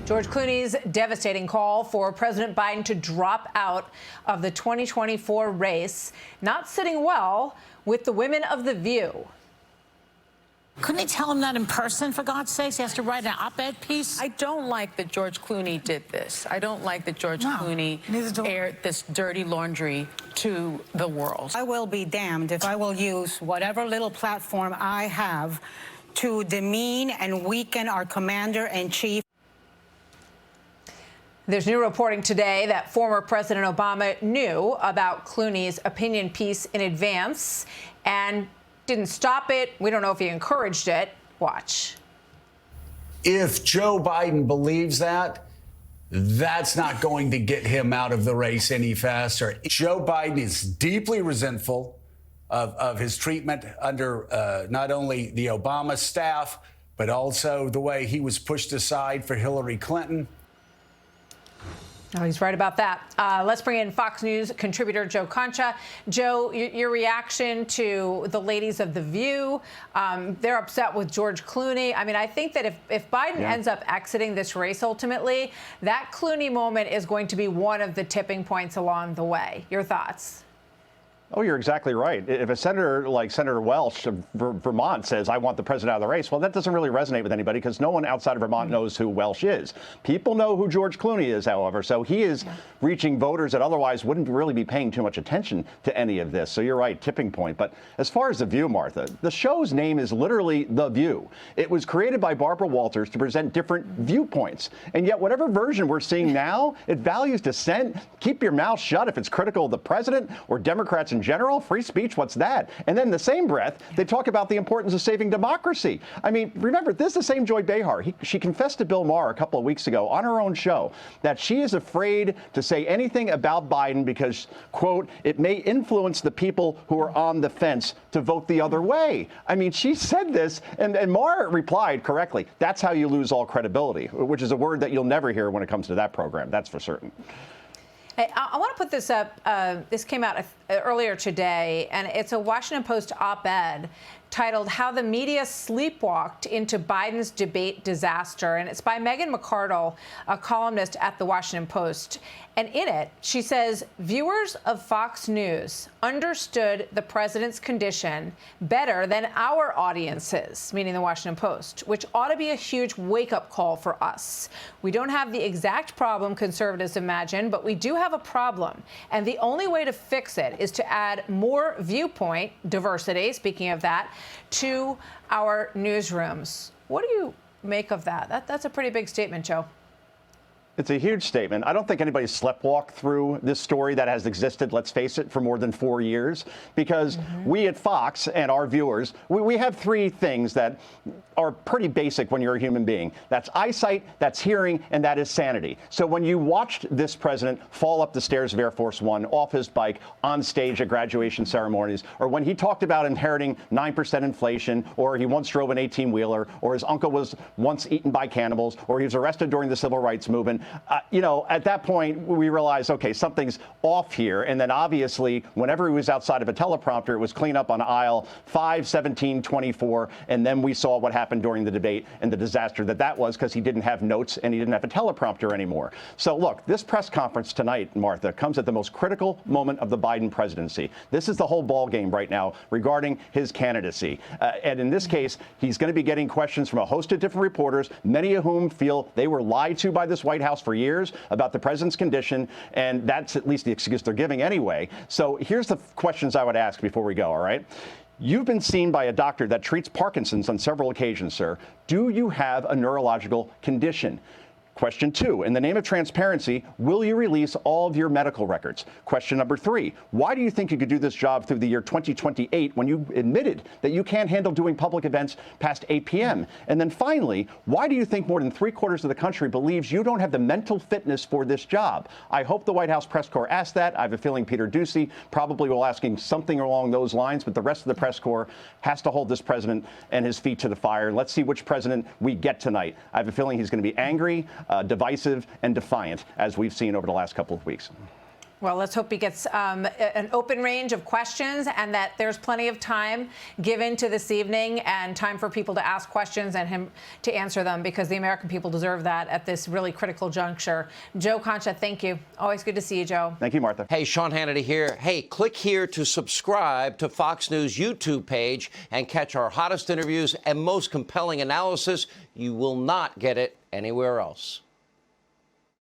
George Clooney's devastating call for President Biden to drop out of the 2024 race, not sitting well with the women of The View. Couldn't they tell him that in person, for God's sakes? He has to write an op-ed piece? I don't like that George Clooney did this. I don't like that George Clooney aired this dirty laundry to the world. I will be damned if I will use whatever little platform I have to demean and weaken our commander-in-chief. There's new reporting today that former President Obama knew about Clooney's opinion piece in advance and didn't stop it. We don't know if he encouraged it. Watch. If Joe Biden believes that, that's not going to get him out of the race any faster. Joe Biden is deeply resentful of his treatment under not only the Obama staff, but also the way he was pushed aside for Hillary Clinton. Oh, he's right about that. Let's bring in Fox News contributor Joe Concha. Joe, your reaction to the ladies of The View. They're upset with George Clooney. I mean, I think that if Biden ends up exiting this race ultimately, that Clooney moment is going to be one of the tipping points along the way. Your thoughts? Oh, you're exactly right. If a senator like Senator Welch of Vermont says, I want the president out of the race, well, that doesn't really resonate with anybody because no one outside of Vermont knows who Welch is. People know who George Clooney is, however, so he is reaching voters that otherwise wouldn't really be paying too much attention to any of this. So you're right, tipping point. But as far as The View, Martha, the show's name is literally The View. It was created by Barbara Walters to present different viewpoints. And yet whatever version we're seeing now, it values dissent. Keep your mouth shut if it's critical of the president or Democrats in general. Free speech, what's that? And then in the same breath, they talk about the importance of saving democracy. I mean, remember, this is the same Joy Behar. She confessed to Bill Maher a couple of weeks ago on her own show that she is afraid to say anything about Biden because, quote, it may influence the people who are on the fence to vote the other way. I mean, she said this, and Maher replied correctly. That's how you lose all credibility, which is a word that you'll never hear when it comes to that program. That's for certain. Hey, I want to put this up. This came out earlier today, and it's a Washington Post op-ed titled How the Media Sleepwalked into Biden's Debate Disaster. And it's by Megan McArdle, a columnist at the Washington Post. And in it, she says, viewers of Fox News understood the president's condition better than our audiences, meaning the Washington Post, which ought to be a huge wake-up call for us. We don't have the exact problem conservatives imagine, but we do have a problem. And the only way to fix it is to add more viewpoint diversity, speaking of that, to our newsrooms. What do you make of that? That's a pretty big statement, Joe. It's a huge statement. I don't think anybody's sleptwalked through this story that has existed, let's face it, for more than 4 years, because we at Fox and our viewers, we have three things that are pretty basic when you're a human being. That's eyesight, that's hearing, and that is sanity. So when you watched this president fall up the stairs of Air Force One, off his bike, on stage at graduation ceremonies, or when he talked about inheriting 9% inflation, or he once drove an 18-wheeler, or his uncle was once eaten by cannibals, or he was arrested during the civil rights movement, you know, at that point, we realized, okay, something's off here. And then obviously, whenever he was outside of a teleprompter, it was clean up on aisle 5, 17, 24. And then we saw what happened during the debate and the disaster that was because he didn't have notes and he didn't have a teleprompter anymore. So look, this press conference tonight, Martha, comes at the most critical moment of the Biden presidency. This is the whole ball game right now regarding his candidacy. And in this case, he's going to be getting questions from a host of different reporters, many of whom feel they were lied to by this White House for years about the president's condition, and that's at least the excuse they're giving anyway. So here's the questions I would ask before we go, all right? You've been seen by a doctor that treats Parkinson's on several occasions, sir. Do you have a neurological condition? Question 2, in the name of transparency, will you release all of your medical records? Question number 3, why do you think you could do this job through the year 2028 when you admitted that you can't handle doing public events past 8 p.m.? And then finally, why do you think more than 3/4 of the country believes you don't have the mental fitness for this job? I hope the White House press corps asked that. I have a feeling Peter Doocy probably will asking something along those lines, but the rest of the press corps has to hold this president and his feet to the fire. Let's see which president we get tonight. I have a feeling he's going to be angry, divisive, and defiant, as we've seen over the last couple of weeks. Well, let's hope he gets an open range of questions and that there's plenty of time given to this evening and time for people to ask questions and him to answer them, because the American people deserve that at this really critical juncture. Joe Concha, thank you. Always good to see you, Joe. Thank you, Martha. Hey, Sean Hannity here. Hey, click here to subscribe to Fox News YouTube page and catch our hottest interviews and most compelling analysis. You will not get it anywhere else.